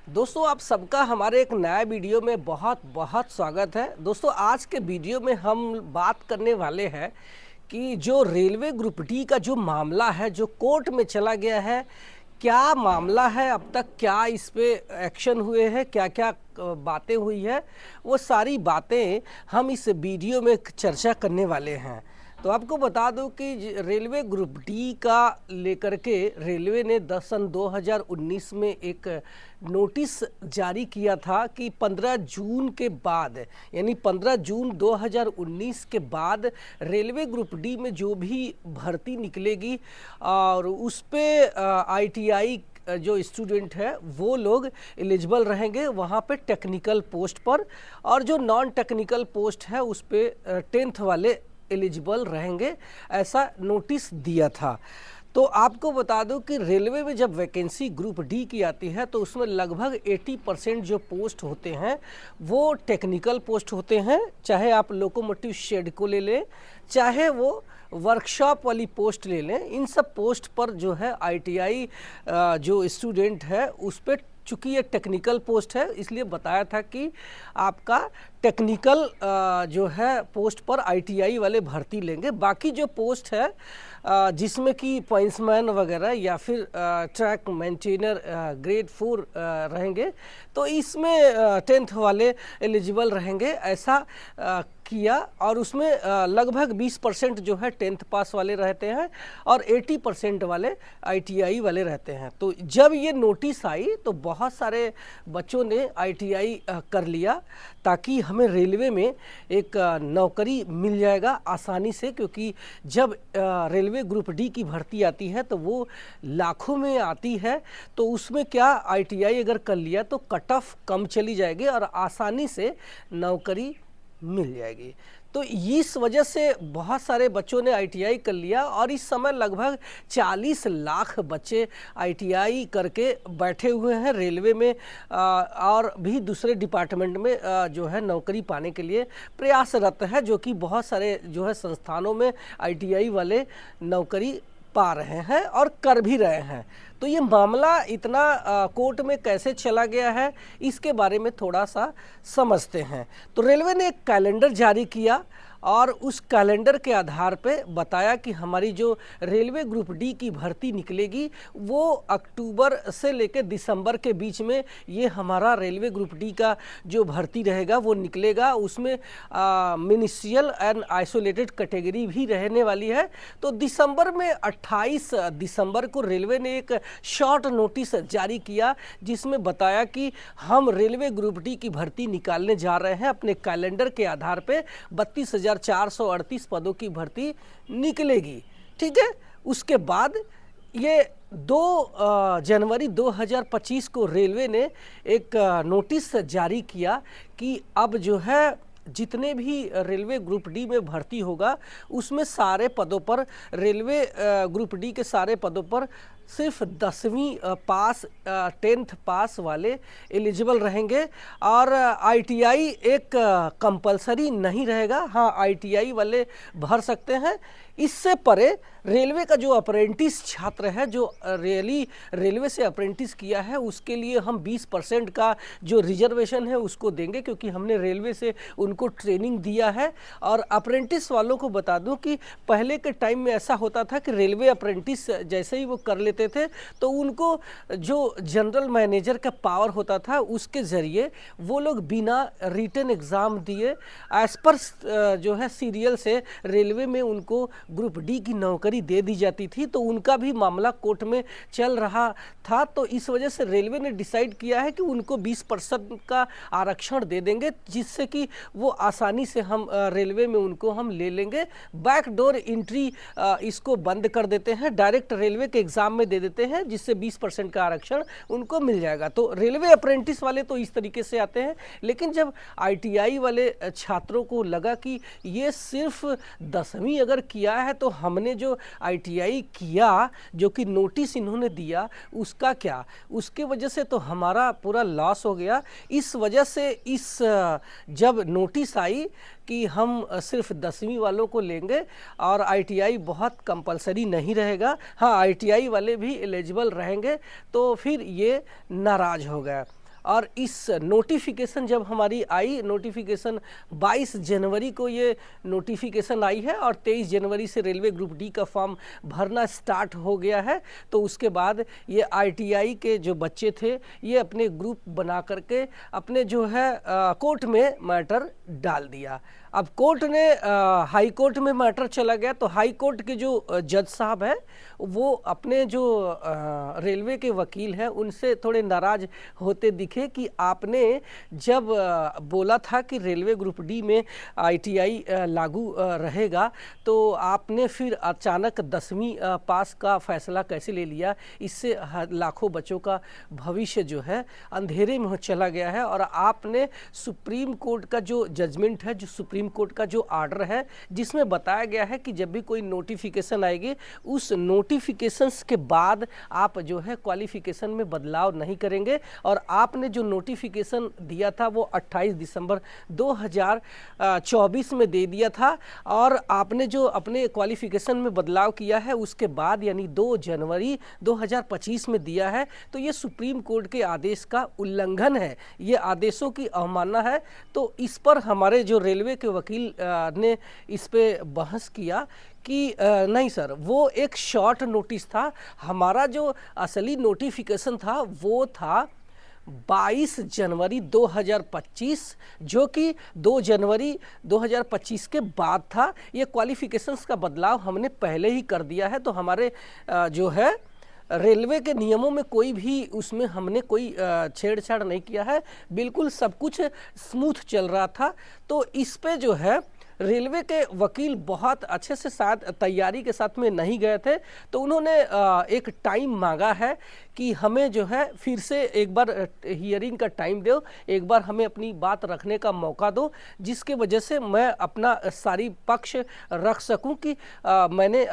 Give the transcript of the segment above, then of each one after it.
दोस्तों आप सबका हमारे एक नया वीडियो में बहुत बहुत स्वागत है। दोस्तों आज के वीडियो में हम बात करने वाले हैं कि जो रेलवे ग्रुप डी का जो मामला है जो कोर्ट में चला गया है, क्या मामला है, अब तक क्या इस पे एक्शन हुए हैं, क्या क्या बातें हुई है, वो सारी बातें हम इस वीडियो में चर्चा करने वाले हैं। तो आपको बता दूं कि रेलवे ग्रुप डी का लेकर के रेलवे ने 10 सन 2019 में एक नोटिस जारी किया था कि 15 जून के बाद यानी 15 जून 2019 के बाद रेलवे ग्रुप डी में जो भी भर्ती निकलेगी और उस पे आईटीआई जो स्टूडेंट है वो लोग एलिजिबल रहेंगे वहाँ पे टेक्निकल पोस्ट पर, और जो नॉन टेक्निकल पोस्ट है उस पे 10th वाले एलिजिबल रहेंगे, ऐसा नोटिस दिया था। तो आपको बता दूं कि रेलवे में जब वैकेंसी ग्रुप डी की आती है तो उसमें लगभग 80% जो पोस्ट होते हैं वो टेक्निकल पोस्ट होते हैं, चाहे आप लोकोमोटिव शेड को ले लें, चाहे वो वर्कशॉप वाली पोस्ट ले लें। इन सब पोस्ट पर जो है आईटीआई जो स्टूडेंट है उस पर, चूँकि ये टेक्निकल पोस्ट है इसलिए बताया था कि आपका टेक्निकल जो है पोस्ट पर आईटीआई वाले भर्ती लेंगे। बाकी जो पोस्ट है जिसमें कि पॉइंट्समैन वगैरह या फिर ट्रैक मेंटेनर ग्रेड 4 रहेंगे, तो इसमें 10th वाले एलिजिबल रहेंगे, ऐसा किया। और उसमें लगभग 20% जो है 10th पास वाले रहते हैं और 80% वाले आईटीआई वाले रहते हैं। तो जब ये नोटिस आई तो बहुत सारे बच्चों ने आईटीआई कर लिया ताकि हमें रेलवे में एक नौकरी मिल जाएगा आसानी से, क्योंकि जब रेलवे ग्रुप डी की भर्ती आती है तो वो लाखों में आती है। तो उसमें क्या, आईटीआई अगर कर लिया तो कट ऑफ कम चली जाएगी और आसानी से नौकरी मिल जाएगी। तो इस वजह से बहुत सारे बच्चों ने आईटीआई कर लिया और इस समय लगभग 40 लाख बच्चे आईटीआई करके बैठे हुए हैं रेलवे में और भी दूसरे डिपार्टमेंट में जो है नौकरी पाने के लिए प्रयासरत है, जो कि बहुत सारे जो है संस्थानों में आईटीआई वाले नौकरी पा रहे हैं और कर भी रहे हैं। तो ये मामला इतना कोर्ट में कैसे चला गया है इसके बारे में थोड़ा सा समझते हैं। तो रेलवे ने एक कैलेंडर जारी किया और उस कैलेंडर के आधार पे बताया कि हमारी जो रेलवे ग्रुप डी की भर्ती निकलेगी वो अक्टूबर से लेकर दिसंबर के बीच में ये हमारा रेलवे ग्रुप डी का जो भर्ती रहेगा वो निकलेगा। उसमें मिनिस्ट्रियल एंड आइसोलेटेड कैटेगरी भी रहने वाली है। तो दिसंबर में 28 दिसंबर को रेलवे ने एक शॉर्ट नोटिस जारी किया जिसमें बताया कि हम रेलवे ग्रुप डी की भर्ती निकालने जा रहे हैं। अपने कैलेंडर के आधार पे 32,438 पदों की भर्ती निकलेगी। ठीक है, उसके बाद ये 2 जनवरी 2025 को रेलवे ने एक नोटिस जारी किया कि अब जो है जितने भी रेलवे ग्रुप डी में भर्ती होगा उसमें सारे पदों पर, रेलवे ग्रुप डी के सारे पदों पर सिर्फ 10वीं पास 10th पास वाले एलिजिबल रहेंगे और आईटीआई एक कंपलसरी नहीं रहेगा। हाँ, आईटीआई वाले भर सकते हैं। इससे परे रेलवे का जो अप्रेंटिस छात्र है जो रेलवे से अप्रेंटिस किया है उसके लिए हम 20% का जो रिजर्वेशन है उसको देंगे, क्योंकि हमने रेलवे से उनको ट्रेनिंग दिया है। और अप्रेंटिस वालों को बता दूं कि पहले के टाइम में ऐसा होता था कि रेलवे अप्रेंटिस जैसे ही वो कर लेते थे तो उनको जो जनरल मैनेजर का पावर होता था उसके ज़रिए वो लोग बिना रिटन एग्ज़ाम दिए एज पर जो है सीरियल से रेलवे में उनको ग्रुप डी की नौकरी दे दी जाती थी। तो उनका भी मामला कोर्ट में चल रहा था। तो इस वजह से रेलवे ने डिसाइड किया है कि उनको 20% का आरक्षण दे देंगे, जिससे कि वो आसानी से हम रेलवे में उनको हम ले लेंगे। बैकडोर एंट्री इसको बंद कर देते हैं, डायरेक्ट रेलवे के एग्ज़ाम में दे देते हैं, जिससे 20% का आरक्षण उनको मिल जाएगा। तो रेलवे अप्रेंटिस वाले तो इस तरीके से आते हैं। लेकिन जब आईटीआई वाले छात्रों को लगा कि ये सिर्फ 10वीं अगर किया है तो हमने जो आईटीआई किया, जो कि नोटिस इन्होंने दिया, उसका क्या, उसके वजह से तो हमारा पूरा लॉस हो गया। इस वजह से जब नोटिस आई कि हम सिर्फ 10वीं वालों को लेंगे और आईटीआई बहुत कंपलसरी नहीं रहेगा, हाँ आईटीआई वाले भी एलिजिबल रहेंगे, तो फिर ये नाराज़ हो गया। और इस नोटिफिकेशन जब हमारी आई, नोटिफिकेशन 22 जनवरी को ये नोटिफिकेशन आई है और 23 जनवरी से रेलवे ग्रुप डी का फॉर्म भरना स्टार्ट हो गया है। तो उसके बाद ये आईटीआई के जो बच्चे थे ये अपने ग्रुप बना करके अपने जो है कोर्ट में मैटर डाल दिया। अब कोर्ट ने हाई कोर्ट में मैटर चला गया, तो हाई कोर्ट के जो जज साहब है वो अपने जो रेलवे के वकील हैं उनसे थोड़े नाराज होते दिखे कि आपने जब बोला था कि रेलवे ग्रुप डी में आईटीआई लागू रहेगा तो आपने फिर अचानक 10वीं पास का फैसला कैसे ले लिया। इससे लाखों बच्चों का भविष्य जो है अंधेरे में चला गया है। और आपने सुप्रीम कोर्ट का जो जजमेंट है, जो सुप्रीम कोर्ट का जो आर्डर है जिसमें बताया गया है कि जब भी कोई नोटिफिकेशन आएगी उस नोटिफिकेशंस के बाद आप जो है क्वालिफिकेशन में बदलाव नहीं करेंगे। और आपने जो नोटिफिकेशन दिया था वो 28 दिसंबर 2024 में दे दिया था और आपने जो अपने क्वालिफिकेशन में बदलाव किया है उसके बाद यानी 2 जनवरी 2025 में दिया है। तो ये सुप्रीम कोर्ट के आदेश का उल्लंघन है, ये आदेशों की अवमानना है। तो इस पर हमारे जो रेलवे के वकील ने इस पे बहस किया कि नहीं सर, वो एक शॉर्ट नोटिस था, हमारा जो असली नोटिफिकेशन था वो था 22 जनवरी 2025 जो कि 2 जनवरी 2025 के बाद था। ये क्वालिफिकेशंस का बदलाव हमने पहले ही कर दिया है। तो हमारे जो है रेलवे के नियमों में कोई भी उसमें हमने कोई छेड़छाड़ नहीं किया है, बिल्कुल सब कुछ स्मूथ चल रहा था। तो इस पे जो है रेलवे के वकील बहुत अच्छे से साथ तैयारी के साथ में नहीं गए थे। तो उन्होंने एक टाइम मांगा है कि हमें जो है फिर से एक बार हियरिंग का टाइम दो, एक बार हमें अपनी बात रखने का मौका दो, जिसके वजह से मैं अपना सारी पक्ष रख सकूं कि मैंने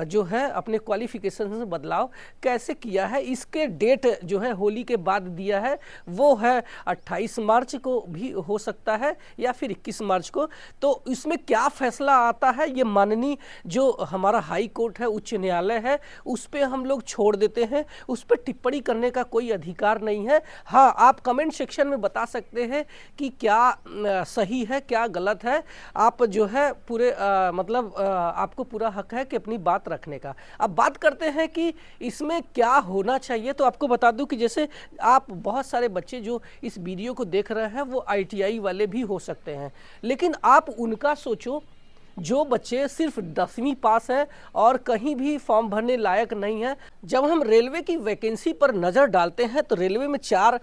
जो है अपने क्वालिफिकेशन में बदलाव कैसे किया है। इसके डेट जो है होली के बाद दिया है, वो है 28 मार्च को भी हो सकता है या फिर 21 मार्च को। तो इसमें क्या फैसला आता है ये माननीय जो हमारा हाई कोर्ट है, उच्च न्यायालय है, उस पर हम लोग छोड़ देते हैं, उस पर टिप्पणी करने का कोई अधिकार नहीं है। हाँ, आप कमेंट सेक्शन में बता सकते हैं कि क्या सही है क्या गलत है। आप जो है पूरे मतलब आपको पूरा हक है कि अपनी बात रखने का। अब बात करते हैं कि इसमें क्या होना चाहिए। तो आपको बता दूं कि जैसे आप बहुत सारे बच्चे जो इस वीडियो को देख रहे हैं वो आईटीआई वाले भी हो सकते हैं, लेकिन आप उनका सोचो जो बच्चे सिर्फ 10वीं पास है और कहीं भी फॉर्म भरने लायक नहीं है। जब हम रेलवे की वैकेंसी पर नज़र डालते हैं तो रेलवे में 4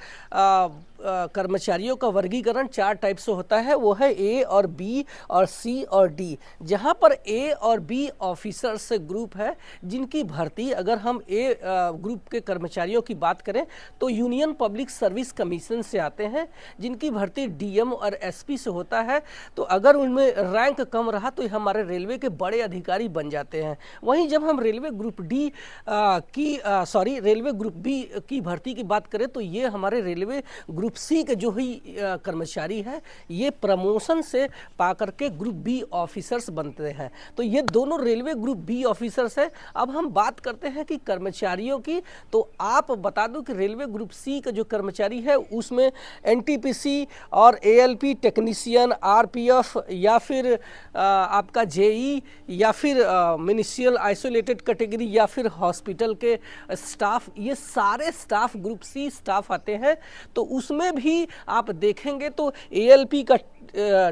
कर्मचारियों का वर्गीकरण 4 टाइप से होता है, वो है ए और बी और सी और डी। जहां पर ए और बी ऑफिसर्स ग्रुप है जिनकी भर्ती, अगर हम ए ग्रुप के कर्मचारियों की बात करें तो यूनियन पब्लिक सर्विस कमीशन से आते हैं, जिनकी भर्ती डीएम और एसपी से होता है। तो अगर उनमें रैंक कम रहा तो हमारे रेलवे के बड़े अधिकारी बन जाते हैं। वहीं जब हम railway group D railway group B की भर्ती की बात करें तो ये हमारे रेलवे ग्रुप सी के जो ही कर्मचारी है ये प्रमोशन से पा करके ग्रुप बी ऑफिसर्स बनते हैं। तो ये दोनों रेलवे ग्रुप बी ऑफिसर्स है। अब हम बात करते हैं कि कर्मचारियों की, तो आप बता दो कि रेलवे ग्रुप सी का जो कर्मचारी है उसमें एनटीपीसी और एएलपी टेक्नीशियन, आरपीएफ या फिर आपका जेई या फिर मिनिस्ट्रियल आइसोलेटेड कैटेगरी या फिर हॉस्पिटल के स्टाफ, ये सारे स्टाफ ग्रुप सी स्टाफ आते हैं। तो उसमें भी आप देखेंगे तो एएलपी का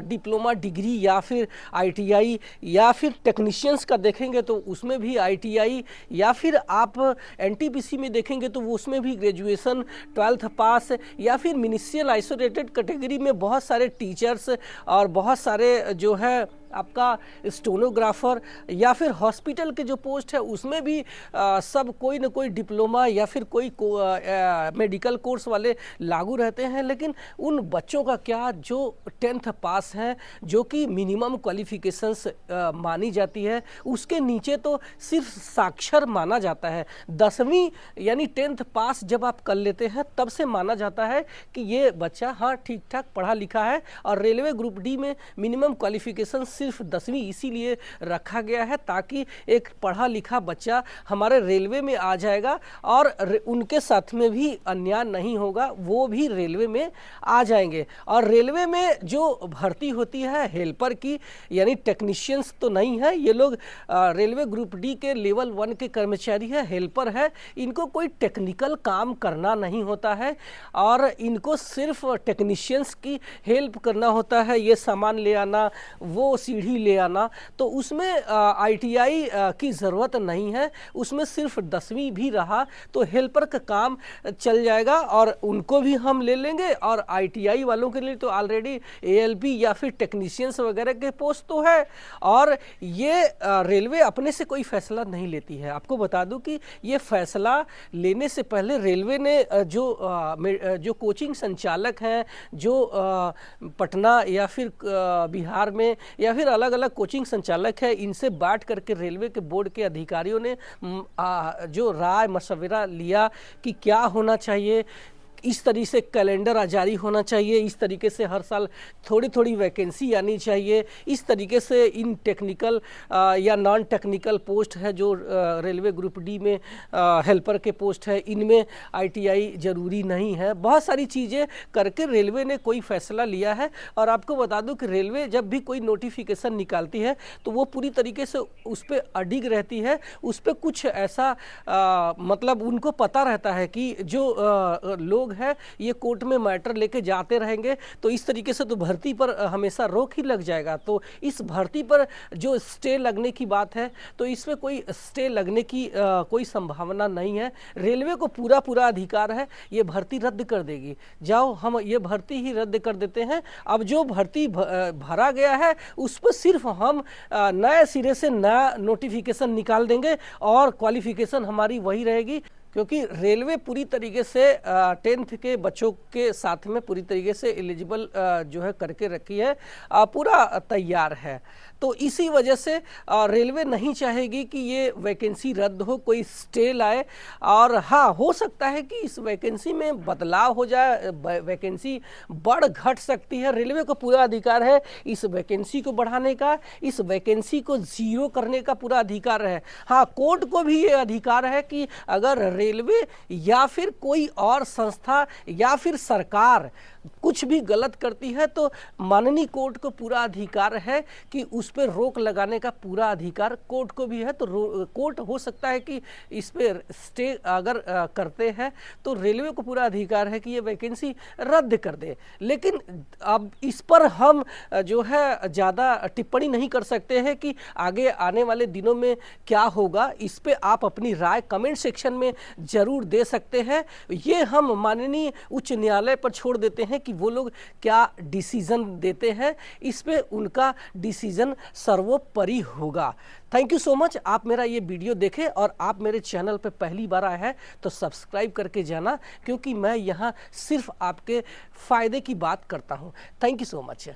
डिप्लोमा डिग्री या फिर आईटीआई या फिर टेक्नीशियंस का देखेंगे तो उसमें भी आईटीआई, या फिर आप एनटीपीसी में देखेंगे तो उसमें भी ग्रेजुएशन 12th पास, या फिर मिनिस्ट्रियल आइसोलेटेड कैटेगरी में बहुत सारे टीचर्स और बहुत सारे जो है आपका स्टोनोग्राफर या फिर हॉस्पिटल के जो पोस्ट है उसमें भी सब कोई न कोई डिप्लोमा या फिर कोई मेडिकल कोर्स वाले लागू रहते हैं। लेकिन उन बच्चों का क्या जो 10th टेंथ पास हैं, जो कि मिनिमम क्वालिफिकेशंस मानी जाती है। उसके नीचे तो सिर्फ साक्षर माना जाता है। 10वीं यानी टेंथ पास जब आप कर लेते हैं तब से माना जाता है कि ये बच्चा हाँ ठीक ठाक पढ़ा लिखा है। और रेलवे ग्रुप डी में मिनिमम क्वालिफिकेशन सिर्फ 10वीं इसीलिए रखा गया है ताकि एक पढ़ा लिखा बच्चा हमारे रेलवे में आ जाएगा और उनके साथ में भी अन्याय नहीं होगा, वो भी रेलवे में आ जाएंगे। और रेलवे में जो भर्ती होती है हेल्पर की, यानी टेक्नीशियंस तो नहीं है ये लोग, रेलवे ग्रुप डी के लेवल 1 के कर्मचारी है, हेल्पर है। इनको कोई टेक्निकल काम करना नहीं होता है और इनको सिर्फ टेक्नीशियंस की हेल्प करना होता है, ये सामान ले आना, वो सीढ़ी ले आना। तो उसमें ITI की ज़रूरत नहीं है, उसमें सिर्फ 10वीं भी रहा तो हेल्पर का काम चल जाएगा और उनको भी हम ले लेंगे। और ITI वालों के लिए तो ऑलरेडी ALP या फिर टेक्नीशियंस वगैरह के पोस्ट तो है। और ये रेलवे अपने से कोई फैसला नहीं लेती है। आपको बता दूं कि ये फैसला लेने से पहले रेलवे ने जो कोचिंग संचालक हैं, जो पटना या फिर बिहार में या फिर अलग अलग कोचिंग संचालक है, इनसे बात करके रेलवे के बोर्ड के अधिकारियों ने जो राय मशवरा लिया कि क्या होना चाहिए, इस तरीके से कैलेंडर जारी होना चाहिए, इस तरीके से हर साल थोड़ी थोड़ी वैकेंसी आनी चाहिए, इस तरीके से इन टेक्निकल या नॉन टेक्निकल पोस्ट है जो रेलवे ग्रुप डी में हेल्पर के पोस्ट है, इनमें ITI ज़रूरी नहीं है। बहुत सारी चीज़ें करके रेलवे ने कोई फैसला लिया है। और आपको बता दूं कि रेलवे जब भी कोई नोटिफिकेशन निकालती है तो वो पूरी तरीके से उस पर अडिग रहती है, उस पर कुछ ऐसा मतलब उनको पता रहता है कि जो लोग है ये कोर्ट में मैटर लेके जाते रहेंगे तो इस तरीके से तो भर्ती पर हमेशा रोक ही लग जाएगा। तो इस भर्ती पर जो स्टे लगने की बात है तो इसमें कोई स्टे लगने की कोई संभावना नहीं है। रेलवे को पूरा अधिकार है, ये भर्ती रद्द कर देगी। जाओ हम ये भर्ती ही रद्द कर देते हैं। अब जो भर्ती भरा गया है उस पर सिर्फ हम नए सिरे से नया नोटिफिकेशन निकाल देंगे और क्वालिफिकेशन हमारी वही रहेगी, क्योंकि रेलवे पूरी तरीके से 10th के बच्चों के साथ में पूरी तरीके से एलिजिबल जो है करके रखी है, पूरा तैयार है। तो इसी वजह से रेलवे नहीं चाहेगी कि ये वैकेंसी रद्द हो, कोई स्टे लाए। और हाँ, हो सकता है कि इस वैकेंसी में बदलाव हो जाए, वैकेंसी बढ़ घट सकती है। रेलवे को पूरा अधिकार है इस वैकेंसी को बढ़ाने का, इस वैकेंसी को जीरो करने का पूरा अधिकार है। हाँ, कोर्ट को भी ये अधिकार है कि अगर रेलवे या फिर कोई और संस्था या फिर सरकार कुछ भी गलत करती है तो माननीय कोर्ट को पूरा अधिकार है कि उस पर रोक लगाने का पूरा अधिकार कोर्ट को भी है। तो कोर्ट हो सकता है कि इस पर स्टे अगर करते हैं तो रेलवे को पूरा अधिकार है कि ये वैकेंसी रद्द कर दे। लेकिन अब इस पर हम जो है ज़्यादा टिप्पणी नहीं कर सकते हैं कि आगे आने वाले दिनों में क्या होगा। इस पर आप अपनी राय कमेंट सेक्शन में ज़रूर दे सकते हैं। ये हम माननीय उच्च न्यायालय पर छोड़ देते हैं कि वो लोग क्या डिसीजन देते हैं, इस पे उनका डिसीजन सर्वोपरि होगा। Thank you so much. आप मेरा ये वीडियो देखें और आप मेरे चैनल पे पहली बार आए हैं तो सब्सक्राइब करके जाना, क्योंकि मैं यहाँ सिर्फ आपके फ़ायदे की बात करता हूँ। Thank you so much.